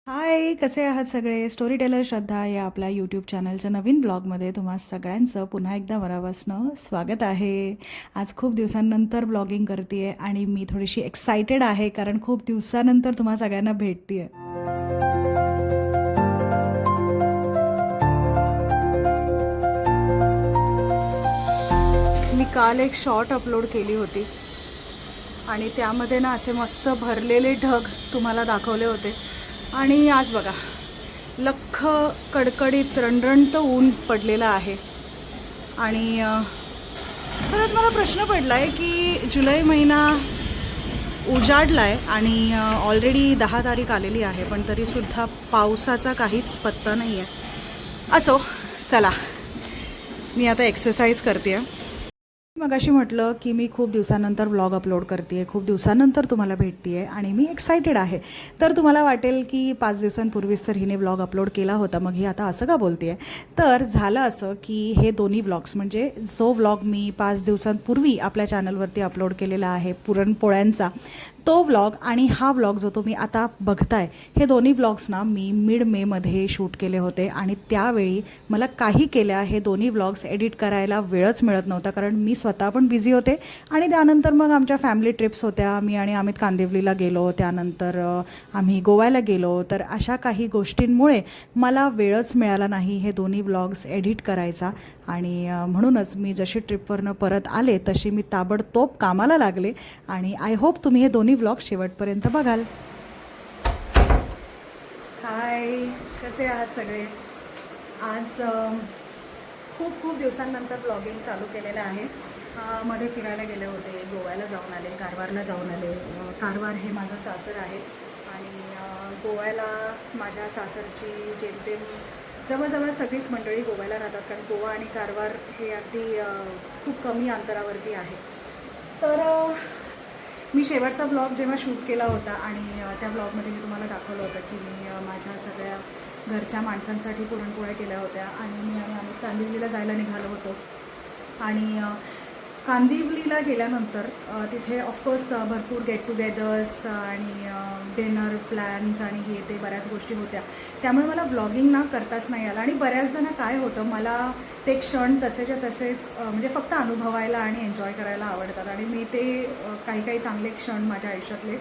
हाय, कसे आहात सगळे? स्टोरी टेलर श्रद्धा या आपल्या यूट्यूब चॅनलच्या नवीन ब्लॉगमध्ये तुम्हा सगळ्यांचं पुन्हा एकदा मनापासनं स्वागत आहे. आज खूप दिवसांनंतर ब्लॉगिंग करते आहे आणि मी थोडीशी एक्सायटेड आहे कारण खूप दिवसानंतर तुम्हा सगळ्यांना भेटते आहे. मी काल एक शॉर्ट अपलोड केली होती आणि त्यामध्ये ना असे मस्त भरलेले ढग तुम्हाला दाखवले होते. आणि आज बघा, लख्ख कडकडीत रणरणत ऊन पडलेलं आहे. आणि परत मला प्रश्न पडला आहे की जुलै महिना उजाडला आहे आणि ऑलरेडी 10 तारीख आलेली आहे, पण तरीसुद्धा पावसाचा काहीच पत्ता नाही आहे. असो, चला मी आता एक्सरसाइज करते आहे. मगाशी म्हटलं की मी खूप दिवसानंतर व्लॉग अपलोड करते आहे, खूप दिवसानंतर तुम्हाला भेटते आहे आणि मी एक्सायटेड आहे. तर तुम्हाला वाटेल की 5 दिवसांपूर्वीच तर हिने व्लॉग अपलोड केला होता, मग ही आता असं का बोलते आहे. तर झालं असं की हे दोन्ही व्लॉग्स, म्हणजे जो व्लॉग मी 5 दिवसांपूर्वी आपल्या चॅनलवरती अपलोड केलेला आहे पुरणपोळ्यांचा, तो व्लॉग आणि हा व्लॉग जो तुम्ही आता बघताय, हे दोन्ही व्लॉग्स ना मी मिड मेमध्ये शूट केले होते. आणि त्यावेळी मला काही केल्या हे दोन्ही व्लॉग्स एडिट करायला वेळच मिळत नव्हता, कारण मी स्वतः पण बिझी होते आणि त्यानंतर मग आमच्या फॅमिली ट्रिप्स होत्या. मी आणि अमित कांदिवलीला गेलो, त्यानंतर आम्ही गोव्याला गेलो. तर अशा काही गोष्टींमुळे मला वेळच मिळाला नाही हे दोन्ही व्लॉग्स एडिट करायचा. आणि म्हणूनच मी जशी ट्रिपवरनं परत आले तशी मी ताबडतोब कामाला लागले आणि आय होप तुम्ही हे दोन्ही व्लॉग शेवटपर्यंत बघाल. हाय, कसे आहात सगळे? आज खूप खूप दिवसांनंतर ब्लॉगिंग चालू केलेलं आहे. मध्ये फिरायला गेले होते, गोव्याला जाऊन आले, कारवारला जाऊन आले. कारवार हे माझं सासर आहे आणि गोव्याला माझ्या सासरची जेमतेम जवळजवळ सगळीच मंडळी गोव्याला राहतात, कारण गोवा आणि कारवार हे अगदी खूप कमी अंतरावरती आहे. तर मी शेवटचा ब्लॉग जेव्हा शूट केला होता आणि त्या ब्लॉगमध्ये मी तुम्हाला दाखवलं होतं की मी माझ्या सगळ्या घरच्या माणसांसाठी पुरणपोळ्या केल्या होत्या आणि मी आणि आम्ही कांदिवलीला जायला निघालो होतो. आणि कांदिवलीला गेल्यानंतर तिथे ऑफकोर्स भरपूर गेट टुगेदर्स आणि डिनर प्लॅन्स आणि हे ते बऱ्याच गोष्टी होत्या, त्यामुळे मला ब्लॉगिंग ना करताच नाही आलं. आणि बऱ्याचदा ना काय होतं, मला ते क्षण तसेच्या तसेच म्हणजे फक्त अनुभवायला आणि एन्जॉय करायला आवडतात. आणि मी ते काही काही चांगले क्षण माझ्या आयुष्यातले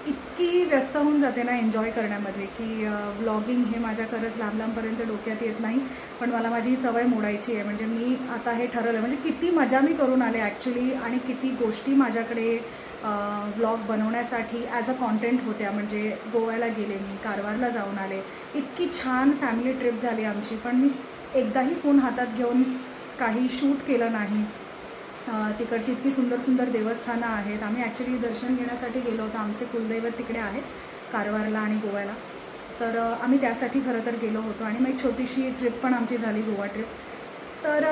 इतकी व्यस्त होऊन जाते ना एन्जॉय करण्यामध्ये की व्लॉगिंग हे माझ्या खरंच लांब लांबपर्यंत डोक्यात येत नाही. पण मला माझी ही सवय मोडायची आहे. म्हणजे मी आता हे ठरवलं, म्हणजे किती मजा मी करून आले ॲक्च्युली आणि किती गोष्टी माझ्याकडे व्लॉग बनवण्यासाठी ॲज अ कॉन्टेंट होत्या. म्हणजे गोव्याला गेले, मी कारवारला जाऊन आले, इतकी छान फॅमिली ट्रिप झाली आमची, पण मी एकदाही फोन हातात घेऊन काही शूट केलं नाही. तिकडची इतकी सुंदर सुंदर देवस्थानं आहेत. आम्ही ॲक्च्युली दर्शन घेण्यासाठी गेलो होतो, आमचे कुलदैवत तिकडे आहेत कारवारला आणि गोव्याला. तर आम्ही त्यासाठी खरं तर गेलो होतो आणि मग एक छोटीशी ट्रिप पण आमची झाली, गोवा ट्रिप. तर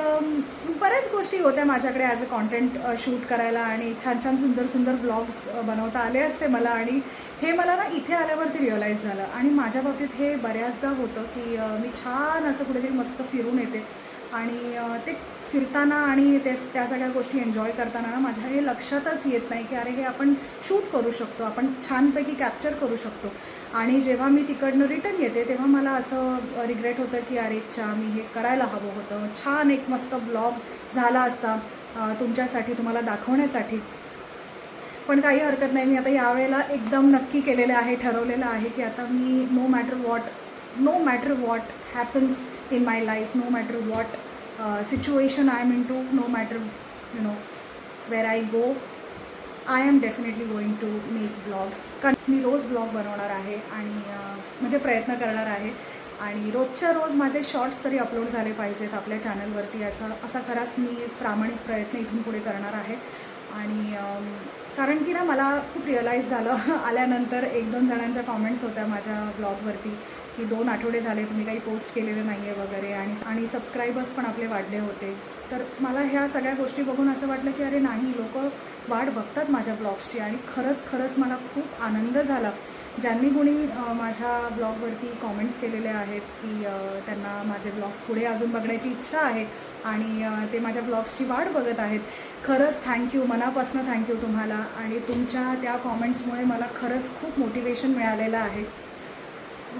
बऱ्याच गोष्टी होत्या माझ्याकडे ॲज अ कॉन्टेंट शूट करायला आणि छान छान सुंदर सुंदर व्लॉग्स बनवता आले असते मला. आणि हे मला ना इथे आल्यावरती रिअलाईज झालं. आणि माझ्या बाबतीत हे बऱ्याचदा होतं की मी छान असं कुठेतरी मस्त फिरून येते आणि ते फिरताना आणि त्या सगळ्या गोष्टी एन्जॉय करताना ना माझ्या हे लक्षातच येत नाही की अरे हे आपण शूट करू शकतो, आपण छानपैकी कॅप्चर करू शकतो. आणि जेव्हा मी तिकडनं रिटर्न येते तेव्हा मला असं रिग्रेट होतं की अरे मी हे करायला हवं होतं, छान एक मस्त ब्लॉग झाला असता तुमच्यासाठी, तुम्हाला दाखवण्यासाठी. पण काही हरकत नाही, मी आता यावेळेला एकदम नक्की केलेलं आहे, ठरवलेलं आहे की आता मी no matter what happens in my life, no matter what situation I am in to, no matter where I go, I am definitely going to make blogs. कारण मी रोज ब्लॉग बनवणार आहे आणि म्हणजे प्रयत्न करणार आहे. आणि रोजच्या रोज माझे शॉर्ट्स तरी अपलोड झाले पाहिजेत आपल्या चॅनलवरती, असा खराच मी प्रामाणिक प्रयत्न इथून पुढे करणार आहे. आणि कारण की ना मला खूप रिअलाईज झालं आल्यानंतर, 1-2 जणांच्या कॉमेंट्स होत्या माझ्या ब्लॉगवरती की 2 आठवडे झाले तुम्ही काही पोस्ट केलेलं नाही आहे वगैरे, आणि सबस्क्रायबर्स पण आपले वाढले होते. तर मला ह्या सगळ्या गोष्टी बघून असं वाटलं की अरे नाही, लोक वाट बघतात माझ्या ब्लॉग्सची. आणि खरंच मला खूप आनंद झाला ज्यांनी कोणी माझ्या ब्लॉगवरती कॉमेंट्स केलेले आहेत की त्यांना माझे ब्लॉग्स पुढे अजून बघण्याची इच्छा आहे आणि ते माझ्या ब्लॉग्सची वाट बघत आहेत. खरंच थँक्यू, मनापासून थँक्यू तुम्हाला. आणि तुमच्या त्या कॉमेंट्समुळे मला खरंच खूप मोटिवेशन मिळालेलं आहे.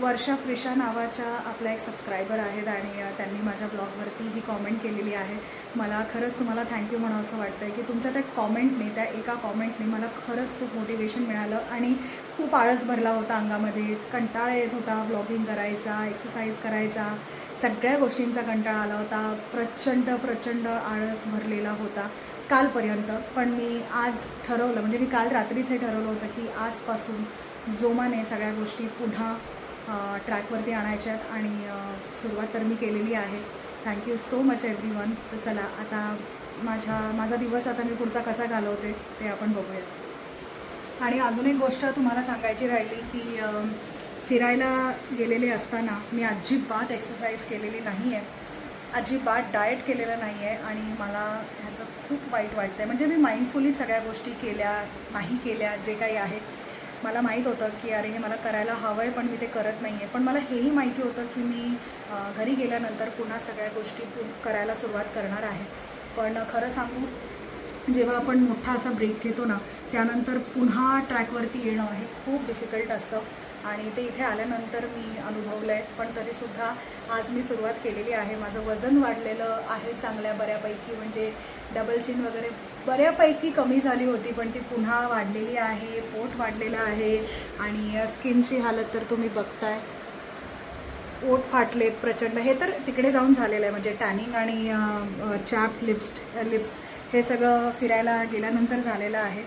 वर्षा प्रिशा नावाच्या आपल्या एक सबस्क्रायबर आहेत आणि त्यांनी माझ्या ब्लॉगवरती ही कॉमेंट केलेली आहे. मला खरंच तुम्हाला थँक्यू म्हणावं असं वाटतं आहे की तुमच्या त्या कॉमेंटने, त्या एका कॉमेंटने मला खरंच खूप मोटिवेशन मिळालं आणि खूप आळस भरला होता अंगामध्ये. कंटाळा येत होता ब्लॉगिंग करायचा, एक्सरसाइज करायचा, सगळ्या गोष्टींचा कंटाळा आला होता. प्रचंड आळस भरलेला होता कालपर्यंत. पण मी आज ठरवलं, म्हणजे मी काल रात्रीच हे ठरवलं होतं की आजपासून जोमाने सगळ्या गोष्टी पुन्हा ट्रॅकवरती आणायच्यात आणि सुरुवात तर मी केलेली आहे. Thank you so much everyone. तर चला आता माझा दिवस आता मी पुढचा कसा घालवते ते आपण बघूयात. आणि अजून एक गोष्ट तुम्हाला सांगायची राहिली की फिरायला गेलेले असताना मी अजिबात एक्सरसाइज केलेली नाही आहे, अजिबात डाएट केलेलं नाही आहे आणि मला ह्याचं खूप वाईट वाटतं आहे. म्हणजे मी माइंडफुली सगळ्या गोष्टी केल्या, नाही केल्या, जे काही आहे. मला माहीत होतं की अरे हे मला करायला हवं आहे पण मी ते करत नाही आहे. पण मला हेही माहिती होतं की मी घरी गेल्यानंतर पुन्हा सगळ्या गोष्टी करायला सुरुवात करणार आहे. पण खरं सांगू, जेव्हा आपण मोठा असा ब्रेक घेतो ना, त्यानंतर पुन्हा ट्रॅकवरती येणं हे खूप डिफिकल्ट असतं आणि ते इथे आल्यानंतर मी अनुभवलं आहे. पण तरीसुद्धा आज मी सुरुवात केलेली आहे. माझं वजन वाढलेलं आहे चांगल्या बऱ्यापैकी, म्हणजे डबल चिन वगैरे बऱ्यापैकी कमी झाली होती पण ती पुन्हा वाढलेली आहे. पोट वाढलेलं आहे आणि स्किनची हालत तर तुम्ही बघताय, ओठ फाटलेत प्रचंड. हे तर तिकडे जाऊन झालेलं आहे, म्हणजे टॅनिंग आणि चॅप्ड लिप्स हे सगळं फिरायला गेल्यानंतर झालेलं आहे.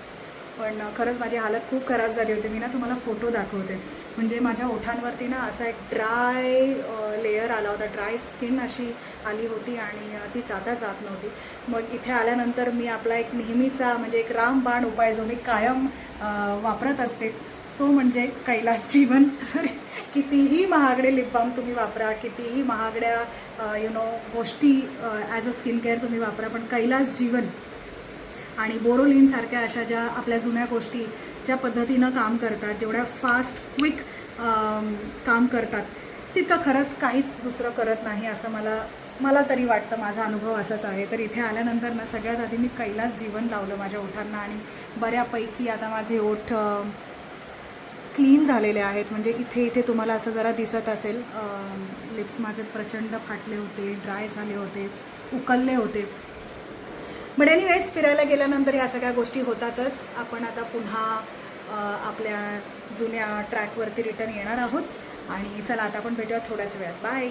पण खरंच माझी हालत खूप खराब झाली होती. मी ना तुम्हाला फोटो दाखवते. म्हणजे माझ्या ओठांवरती ना असा एक ड्राय लेयर आला होता, ड्राय स्किन अशी आली होती आणि ती जाता जात नव्हती. मग इथे आल्यानंतर मी आपला एक नेहमीचा, म्हणजे एक रामबाण उपाय जो मी कायम वापरत असते, तो म्हणजे कैलास जीवन. कितीही महागडे लिप बाम तुम्ही वापरा, कितीही महागड्या गोष्टी ॲज अ स्किन केअर तुम्ही वापरा, पण कैलास जीवन आणि बोरोलिनसारख्या अशा ज्या आपल्या जुन्या गोष्टी ज्या पद्धतीनं काम करतात, जेवढ्या फास्ट क्विक काम करतात, तितकं खरंच काहीच दुसरं करत नाही असं मला तरी वाटतं. माझा अनुभव असाच आहे. तर इथे आल्यानंतर ना सगळ्यात आधी मी कैलास जीवन लावलं माझ्या ओठांना आणि बऱ्यापैकी आता माझे ओठ क्लीन झालेले आहेत. म्हणजे इथे तुम्हाला असं जरा दिसत असेल, लिप्स माझे प्रचंड फाटले होते, ड्राय झाले होते, उकलले होते. बट एनिवेज, फिरायला गेल्यानंतर ह्या सगळ्या गोष्टी होतातच. आपण आता पुन्हा आपल्या जुन्या ट्रॅकवरती रिटर्न येणार आहोत आणि चला आता आपण भेटूया थोड्याच वेळात. Bye.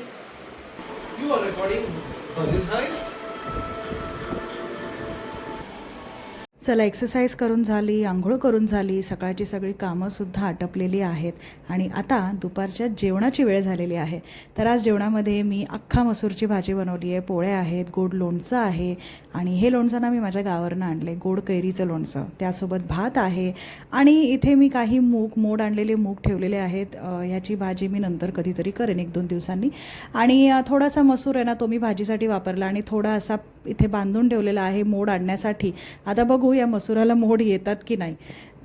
You are recording Heist? चला, एक्सरसाइज करून झाली, आंघोळ करून झाली, सकाळची सगळी कामंसुद्धा आटपलेली आहेत आणि आता दुपारच्या जेवणाची वेळ झालेली आहे. तर आज जेवणामध्ये मी अख्खा मसूरची भाजी बनवली आहे, पोळ्या आहेत, गोड लोणचं आहे आणि हे लोणचं ना मी माझ्या गावावरनं आणलं आहे, गोड कैरीचं लोणचं. त्यासोबत भात आहे आणि इथे मी काही मोड आणलेले मूग ठेवलेले आहेत. ह्याची भाजी मी नंतर कधीतरी करेन 1-2 दिवसांनी. आणि थोडासा मसूर आहे ना, तो मी भाजीसाठी वापरला आणि थोडा असा इथे बांधून ठेवलेला आहे मोड आणण्यासाठी. आता बघू या मसुराला मोड येतात की नाही.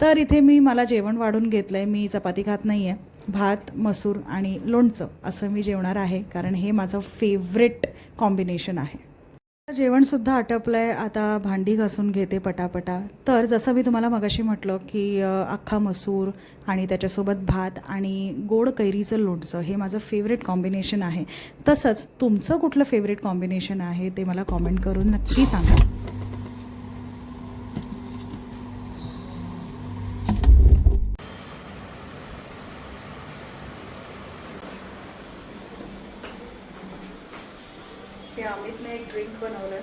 तर इथे मला जेवण वाढून घेतलं आहे. मी चपाती खात नाही आहे. भात, मसूर आणि लोणचं असं मी जेवणार आहे, कारण हे माझं फेवरेट कॉम्बिनेशन आहे. जेवणसुद्धा आटपलं आहे. आता भांडी घासून घेते पटापटा. तर जसं मी तुम्हाला मगाशी म्हटलं की अख्खा मसूर आणि त्याच्यासोबत भात आणि गोड कैरीचं लोणचं हे माझं फेवरेट कॉम्बिनेशन आहे. तसंच तुमचं कुठलं फेवरेट कॉम्बिनेशन आहे ते मला कॉमेंट करून नक्की सांगा. अमितने एक ड्रिंक बनवलं,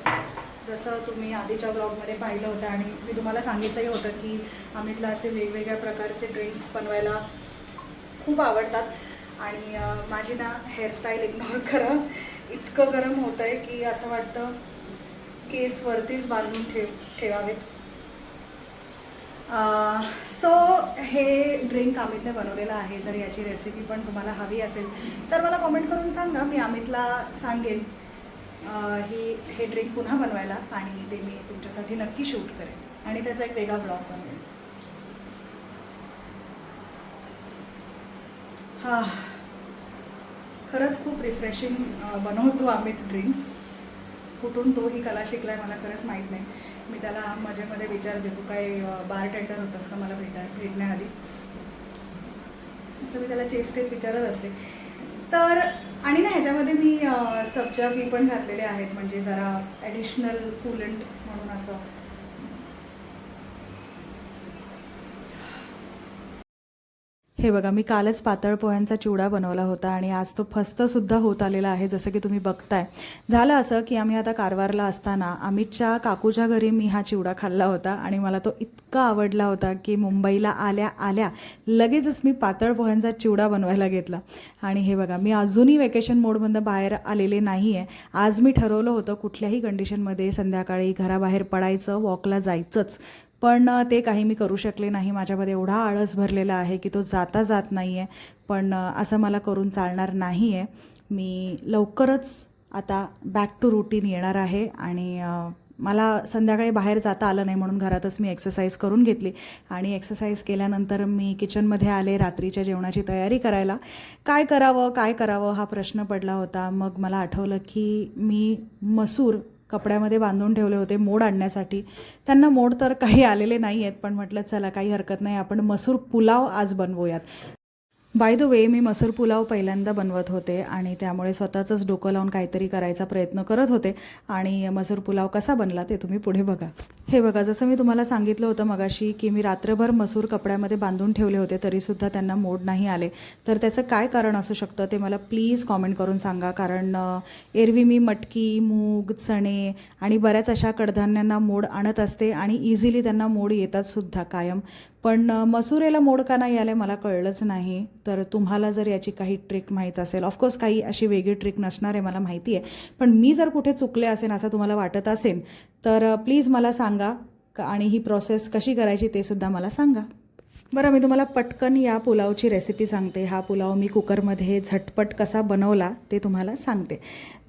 जसं तुम्ही आधीच्या ब्लॉगमध्ये पाहिलं होतं आणि मी तुम्हाला सांगितलंही होतं की अमितला असे वेगवेगळ्या प्रकारचे ड्रिंक्स बनवायला खूप आवडतात. आणि माझी ना हेअरस्टाईल इग्नोर करा, इतकं गरम होतं आहे की असं वाटतं केस वरतीच बांधून ठेवावेत. सो हे ड्रिंक अमितने बनवलेलं आहे. जर याची रेसिपी पण तुम्हाला हवी असेल तर मला कॉमेंट करून सांगा, मी अमितला सांगेन हे ड्रिंक पुन्हा बनवायला आणि ते मी तुमच्यासाठी नक्की शूट करेन आणि त्याचा एक वेगळा ब्लॉग बनवेन. खरंच खूप रिफ्रेशिंग बनवतो अमित ड्रिंक्स. कुठून तो ही कला शिकला आहे मला खरंच माहीत नाही. मी त्याला मजेमध्ये विचारते, तू काय बार टेंडर होतंस का मला भेटण्याआधी. असं मी त्याला चेष्टेत विचारत असते. तर आणि ना ह्याच्यामध्ये मी सब्जा बी पण घातलेले आहेत, म्हणजे जरा ॲडिशनल कूलंट म्हणून असं. हे बघा, मी कालच पातळ पोह्यांचा चिवडा बनवला होता आणि आज तो फस्तसुद्धा होत आलेला आहे, जसं की तुम्ही बघताय. झालं असं की आम्ही आता कारवारला असताना अमितच्या काकूच्या घरी मी हा चिवडा खाल्ला होता आणि मला तो इतका आवडला होता की मुंबईला आल्या आल्या लगेचच मी पातळ पोह्यांचा चिवडा बनवायला घेतला. आणि हे बघा, मी अजूनही वेकेशन मोडमधून बाहेर आलेले नाही आहे. आज मी ठरवलं होतं कुठल्याही कंडिशनमध्ये संध्याकाळी घराबाहेर पडायचं, वॉकला जायचंच, पण ते काही मी करू शकले नाही. माझ्यामध्ये एवढा आळस भरलेला आहे की तो जाता जात नाही आहे. पण असं मला करून चालणार नाही आहे. मी लवकरच आता बॅक टू रुटीन येणार आहे आणि मला संध्याकाळी बाहेर जाता आलं नाही म्हणून घरातच मी एक्सरसाइज करून घेतली आणि एक्सरसाइज केल्यानंतर मी किचनमध्ये आले रात्रीच्या जेवणाची तयारी करायला. काय करावं हा प्रश्न पडला होता. मग मला आठवलं की मी मसूर कपड्यामध्ये बांधून ठेवले होते मोड आणण्यासाठी. त्यांना मोड तर काही आलेले नाही आहेत, पण म्हटलं चला काही हरकत नाही, आपण मसूर पुलाव आज बनवूयात. बाय द वे, मी मसूर पुलाव पहिल्यांदा बनवत होते आणि त्यामुळे स्वतःचंच डोकं लावून काहीतरी करायचा प्रयत्न करत होते आणि मसूर पुलाव कसा बनला ते तुम्ही पुढे बघा. हे बघा, जसं मी तुम्हाला सांगितलं होतं मगाशी की मी रात्रभर मसूर कपड्यामध्ये बांधून ठेवले होते, तरीसुद्धा त्यांना मोड नाही आले. तर त्याचं काय कारण असू शकतं ते मला प्लीज कॉमेंट करून सांगा. कारण एरवी मी मटकी, मूग, चणे आणि बऱ्याच अशा कडधान्यांना मोड आणत असते आणि इझिली त्यांना मोड येतात सुद्धा कायम. पण मसुरेला मोड का नाही आले मला कळलंच नाही. तर तुम्हाला जर याची काही ट्रिक माहीत असेल, ऑफकोर्स काही अशी वेगळी ट्रिक नसणार आहे मला माहिती आहे, पण मी जर कुठे चुकले असेल असं तुम्हाला वाटत असेल तर प्लीज मला सांगा आणि ही प्रोसेस कशी करायची ते सुद्धा मला सांगा. बरं, मी तुम्हाला पटकन या पुलावची रेसिपी सांगते. हा पुलाव मी कुकरमध्ये झटपट कसा बनवला ते तुम्हाला सांगते.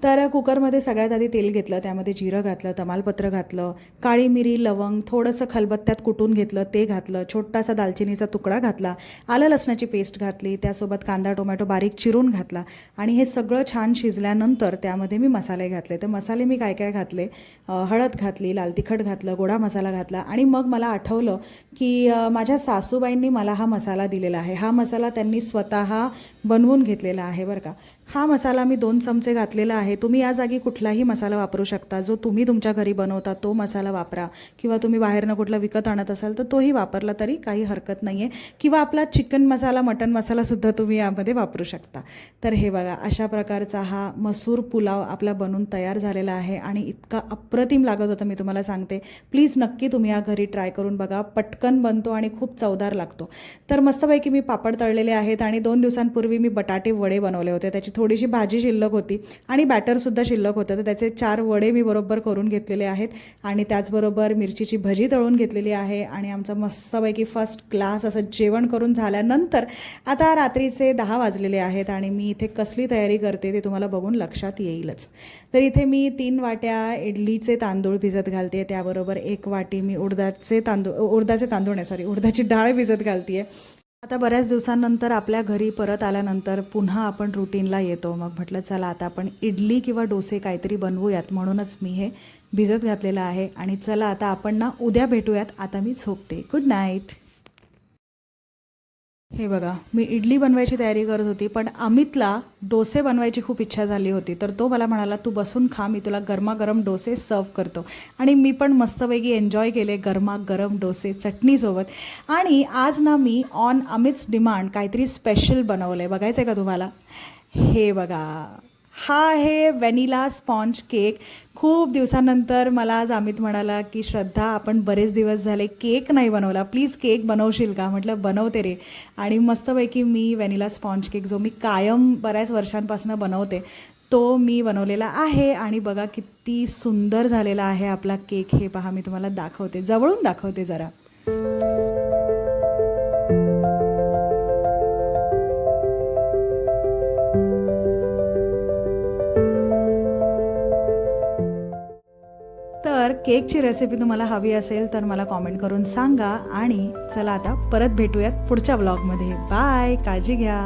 तर कुकरमध्ये सगळ्यात आधी तेल घेतलं, त्यामध्ये जिरं घातलं, तमालपत्र घातलं, काळी मिरी, लवंग, थोडंसं खलबत्त्यात कुटून घेतलं ते घातलं, छोटासा दालचिनीचा तुकडा घातला, आलं लसणाची पेस्ट घातली, त्यासोबत कांदा टोमॅटो बारीक चिरून घातला आणि हे सगळं छान शिजल्यानंतर त्यामध्ये मी मसाले घातले. तर मसाले मी काय काय घातले, हळद घातली, लाल तिखट घातलं, गोडा मसाला घातला आणि मग मला आठवलं की माझ्या सासूबाईंनी मला हा मसाला दिलेला आहे. हा मसाला त्यांनी स्वतः बनवून घेतलेला आहे बरं का. हा मसाला मी 2 चमचे घातलेला आहे. तुम्ही या जागी कुठलाही मसाला वापरू शकता, जो तुम्ही तुमच्या घरी बनवता तो मसाला वापरा, किंवा तुम्ही बाहेरनं कुठला विकत आणत असाल तर तोही वापरला तरी काही हरकत नाही आहे, किंवा आपला चिकन मसाला, मटन मसालासुद्धा तुम्ही यामध्ये वापरू शकता. तर हे बघा, अशा प्रकारचा हा मसूर पुलाव आपला बनून तयार झालेला आहे आणि इतका अप्रतिम लागत होता, मी तुम्हाला सांगते. प्लीज नक्की तुम्ही या घरी ट्राय करून बघा. पटकन बनतो आणि खूप चवदार लागतो. तर मस्तपैकी मी पापड तळलेले आहेत आणि 2 दिवसांपूर्वी मी बटाटे वडे बनवले होते. त्याची थोडीशी भाजी शिल्लक होती आणि बॅटरसुद्धा शिल्लक होतं, तर त्याचे 4 वडे मी बरोबर करून घेतलेले आहेत आणि त्याचबरोबर मिरचीची भजी तळून घेतलेली आहे आणि आमचं मस्तपैकी फर्स्ट क्लास असं जेवण करून झाल्यानंतर आता रात्रीचे 10 वाजलेले आहेत आणि मी इथे कसली तयारी करते ते तुम्हाला बघून लक्षात येईलच. तर इथे मी 3 वाट्या इडलीचे तांदूळ भिजत घालते, त्याबरोबर 1 वाटी मी उडदाची डाळ भिजत घालते. आता बऱ्याच दिवसांनंतर आपल्या घरी परत आल्यानंतर पुन्हा आपण रुटीनला येतो. मग म्हटलं चला आता आपण इडली किंवा डोसे काहीतरी बनवूयात, म्हणूनच मी हे भिजत घातलेलं आहे. आणि चला आता आपण ना उद्या भेटूयात. आता मी झोपते. Good night. हे बघा, मी इडली बनवायची तयारी करत होती, पण अमितला डोसे बनवायची खूप इच्छा झाली होती. तर तो मला म्हणाला तू बसून खा, मी तुला गरमागरम डोसे सर्व करतो. आणि मी पण मस्तपैकी एन्जॉय केले गरमागरम डोसे चटणीसोबत. आणि आज ना मी ऑन अमित's डिमांड काहीतरी स्पेशल बनवलं आहे. बघायचं आहे का तुम्हाला? हे बघा, हा आहे व्हॅनिला स्पॉन्ज केक. खूप दिवसानंतर मला आज अमित म्हणाला की श्रद्धा, आपण बरेच दिवस झाले केक नाही बनवला, प्लीज केक बनवशील का? म्हटलं बनवते रे. आणि मस्तपैकी मी व्हॅनिला स्पॉन्ज केक, जो मी कायम बऱ्याच वर्षांपासून बनवते, तो मी बनवलेला आहे. आणि बघा किती सुंदर झालेला आहे आपला केक. हे पहा, मी तुम्हाला दाखवते, जवळून दाखवते जरा. तर केकची रेसिपी तुम्हाला हवी असेल तर मला कॉमेंट करून सांगा. आणि चला आता परत भेटूयात पुढच्या व्लॉगमध्ये. बाय, काळजी घ्या.